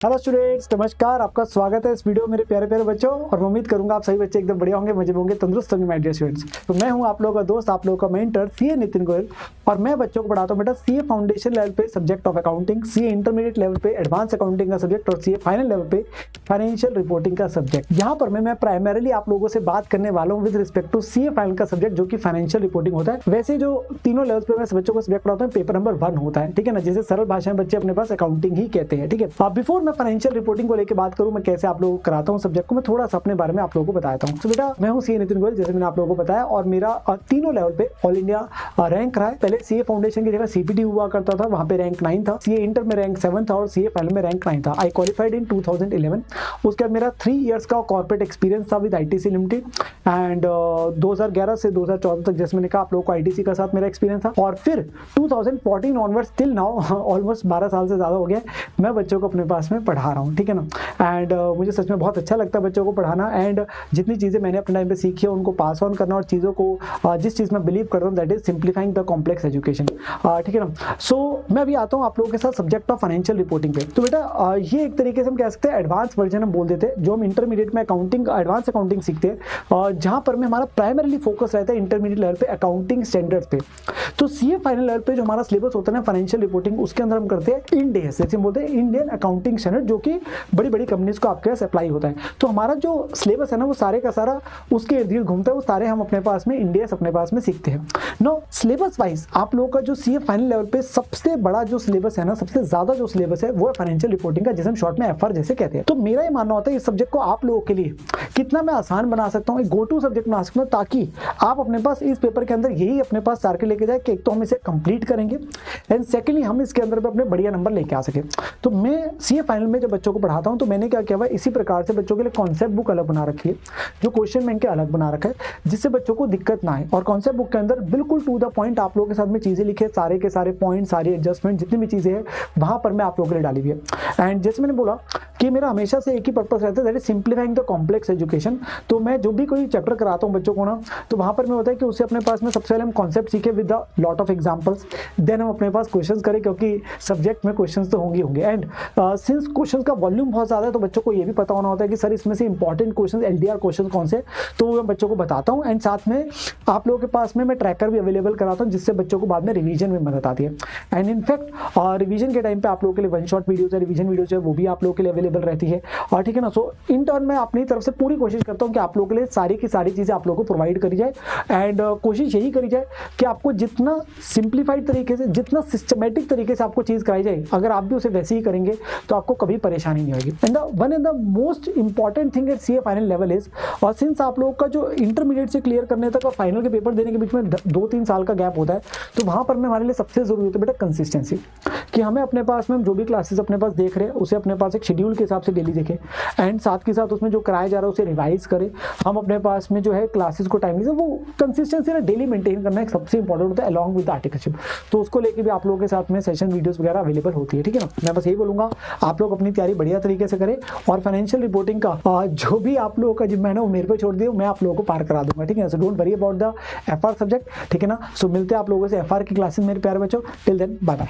Hello students, नमस्कार। आपका स्वागत है इस वीडियो में मेरे प्यारे प्यारे बच्चों। और मैं उम्मीद करूंगा आप सभी बच्चे एकदम बढ़िया होंगे, मजे होंगे, तंदुरुस्त होंगे माय डियर स्टूडेंट्स। तो मैं हूं आप लोगों का दोस्त, आप लोगों का मेंटर सीए नितिन गोयल। और मैं बच्चों को पढ़ाता हूं बेटा सीए फाउंडेशन लेवल पे subject of accounting, CA intermediate level पे एडवांस अकाउंटिंग का सब्जेक्ट और सीए फाइनल लेवल पे फाइनेंशियल रिपोर्टिंग का सब्जेक्ट। यहाँ पर मैं प्राइमरीली आप लोगों से बात करने वाला हूँ with respect to CA final का सब्जेक्ट जो कि फाइनेंशियल रिपोर्टिंग होता है। वैसे जो तीनों लेवल्स पे मैं बच्चों को सब्जेक्ट पढ़ाता हूँ, पेपर नंबर 1 होता है, ठीक है ना, जिसे सरल भाषा में बच्चे अपने पास अकाउंटिंग ही कहते हैं, ठीक है। बिफोर मैं फाइनेंशियल रिपोर्टिंग को लेकर बात करूं, मैं कैसे आप लोगों को कराता हूं सब्जेक्ट को, मैं थोड़ा सा अपने बारे में आप लोगों को बताता हूं। तो बेटा मैं हूं सीए नितिन गोयल, जैसे मैंने आप लोगों को बताया, और मेरा तीनों लेवल पे ऑल इंडिया रैंक रहा है। पहले सीए फाउंडेशन की जगह सीपीटी हुआ करता था, वहां पे रैंक 9 था। सीए इंटर में रैंक 7 था और सीए फाइनल में रैंक 9 था। आई क्वालिफाइड इन 2011। उसके बाद मेरा 3 इयर्स का कॉर्पोरेट एक्सपीरियंस था विद आईटीसी लिमिटेड एंड 2011 से 2014 तक, जैसे मैंने कहा, आप लोगों को आईटीसी का साथ मेरा एक्सपीरियंस था। और फिर 2014 ऑनवर्ड्स टिल नाउ ऑलमोस्ट 12 साल से ज्यादा हो गया मैं बच्चों को अपने पास में पढ़ा रहा हूँ, ठीक है ना। एंड मुझे सच में बहुत अच्छा लगता है बच्चों को पढ़ाना। एंड जितनी चीज़ें मैंने अपने टाइम पे सीखी है उनको पास ऑन करना, और चीज़ों को जिस चीज़ में बिलीव कर रहा हूँ that is simplifying the complex education, ठीक है ना। सो मैं अभी आता हूँ आप लोगों के साथ सब्जेक्ट ऑफ फाइनेंशियल रिपोर्टिंग पे। तो बेटा ये एक तरीके से हम कह सकते हैं एडवांस वर्जन हम बोल देते हैं, जो हम इंटरमीडिएट में अकाउंटिंग एडवांस अकाउंटिंग सीखते हैं, जहाँ पर में हमारा प्राइमरीली फोकस रहता है इंटरमीडिएट लेवल पे अकाउंटिंग स्टैंडर्ड्स पे। तो सीए फाइनल लेवल पे जो हमारा सिलेबस होता है ना फाइनेंशियल रिपोर्टिंग, उसके अंदर हम करते हैं इंडेस, जैसे हम बोलते हैं इंडियन अकाउंटिंग स्टैंडर्ड, जो कि बड़ी बड़ी कंपनीज को आपके पास अप्लाई होता है। तो हमारा जो सिलेबस है ना वो सारे का सारा उसके इर्द गिर्द घूमता है, वो सारे हम अपने पास में इंडेस अपने पास में सीखते हैं। नो सिलेबस वाइज आप लोगों का जो सीए फाइनल लेवल पे सबसे बड़ा जो सिलेबस है ना, सबसे ज्यादा जो सिलेबस है वो है फाइनेंशियल रिपोर्टिंग का, जिसे हम शॉर्ट में एफआर जैसे कहते हैं। तो मेरा ये मानना होता है इस सब्जेक्ट को आप लोगों के लिए कितना मैं आसान बना सकता हूँ, एक गो टू सब्जेक्ट बना सकता हूँ, ताकि आप अपने पास इस पेपर के अंदर यही अपने पास टारगेट लेके जाए कि एक तो हम इसे कंप्लीट करेंगे एंड सेकेंडली हम इसके अंदर अपने बढ़िया नंबर लेके आ सके। तो मैं सीए फाइनल में जब बच्चों को पढ़ाता हूँ तो मैंने क्या किया हुआ, इसी प्रकार से बच्चों के लिए कॉन्सेप्ट बुक अलग बना रखी है, जो क्वेश्चन बैंक के अलग बना रखा है, जिससे बच्चों को दिक्कत ना आए। और कॉन्सेप्ट बुक के अंदर बिल्कुल टू द पॉइंट आप लोगों के साथ में चीजें लिखे, सारे के सारे पॉइंट, सारी एडजस्टमेंट जितनी भी चीजें हैं वहां पर मैं आप लोगों के लिए डाली हुई है। एंड जैसे मैंने बोला कि मेरा हमेशा से एक ही पर्पस रहता है, that is simplifying the complex education. तो मैं जो भी कोई चैप्टर कराता हूँ बच्चों को ना, तो वहां पर मैं होता है कि उसे अपने पास में सबसे पहले हम कॉन्सेप्ट सीखे with the lot of examples, then हम अपने पास क्वेश्चंस करें, क्योंकि सब्जेक्ट में क्वेश्चंस तो होंगे। एंड सिंस क्वेश्चंस का वॉल्यूम बहुत ज्यादा है, तो बच्चों को ये भी पता होना होता है कि सर इसमें से इंपॉर्टेंट क्वेश्चन एलडीआर क्वेश्चन कौन से, तो वो मैं बच्चों को बताता हूँ। एंड साथ में आप लोगों के पास में मैं ट्रैकर भी अवेलेबल कराता हूँ, जिससे बच्चों को बाद में रिवीजन में मदद आती है। एंड इनफैक्ट रिवीजन के टाइम पे आप लोगों के लिए वन शॉट वीडियोज है, रिवीजन वीडियोज है, वो भी आप लोगों के लिए अवेलेबल रहती है, और ठीक है ना। सो इन टर्न मैं अपनी तरफ से पूरी कोशिश करता हूँ कि आप लोगों के लिए सारी की सारी चीजें आप लोगों को प्रोवाइड करी जाए। एंड कोशिश यही करी जाए कि आपको जितना सिंप्लीफाइड तरीके से, जितना सिस्टमेटिक तरीके से आपको चीज कराई जाए, अगर आप भी उसे वैसे ही करेंगे तो आपको कभी परेशानी नहीं होगी। And one of the most important thing at CA final level is, और सिंस आप लोगों का जो इंटरमीडिएट से क्लियर करने तक और फाइनल के पेपर देने के बीच में 2-3 साल का गैप होता है, तो वहां पर में हमारे लिए सबसे जरूरी होता है बेटा कंसिस्टेंसी, कि हमें अपने पास में जो भी क्लासेस अपने पास देख रहे हैं उसे अपने पास एक शेड्यूल के हिसाब से डेली देखें, एंड साथ के साथ उसमें जो कराया जा रहा है उसे रिवाइज करें। हम अपने पास में जो है क्लासेस को टाइमली से वो कंसिस्टेंसी ना डेली मेंटेन करना एक सबसे इंपॉर्टेंट होता है अलॉन्ग विद आर्टिकलशिप। तो उसको लेके भी आप लोगों के साथ में सेशन वीडियोस वगैरह अवेलेबल होती है, ठीक है ना। मैं बस यही बोलूंगा आप लोग अपनी तैयारी बढ़िया तरीके से करें, और फाइनेंशियल रिपोर्टिंग का जो भी आप लोगों का जिम्मा है ना वो मेरे पे छोड़ दिया, मैं आप लोगों को पार करा दूंगा, ठीक है ना। So don't worry about the FR subject, ठीक है ना। सो मिलते हैं आप लोगों से एफआर की क्लासेस मेरे प्यारे बच्चों। Till then bye bye.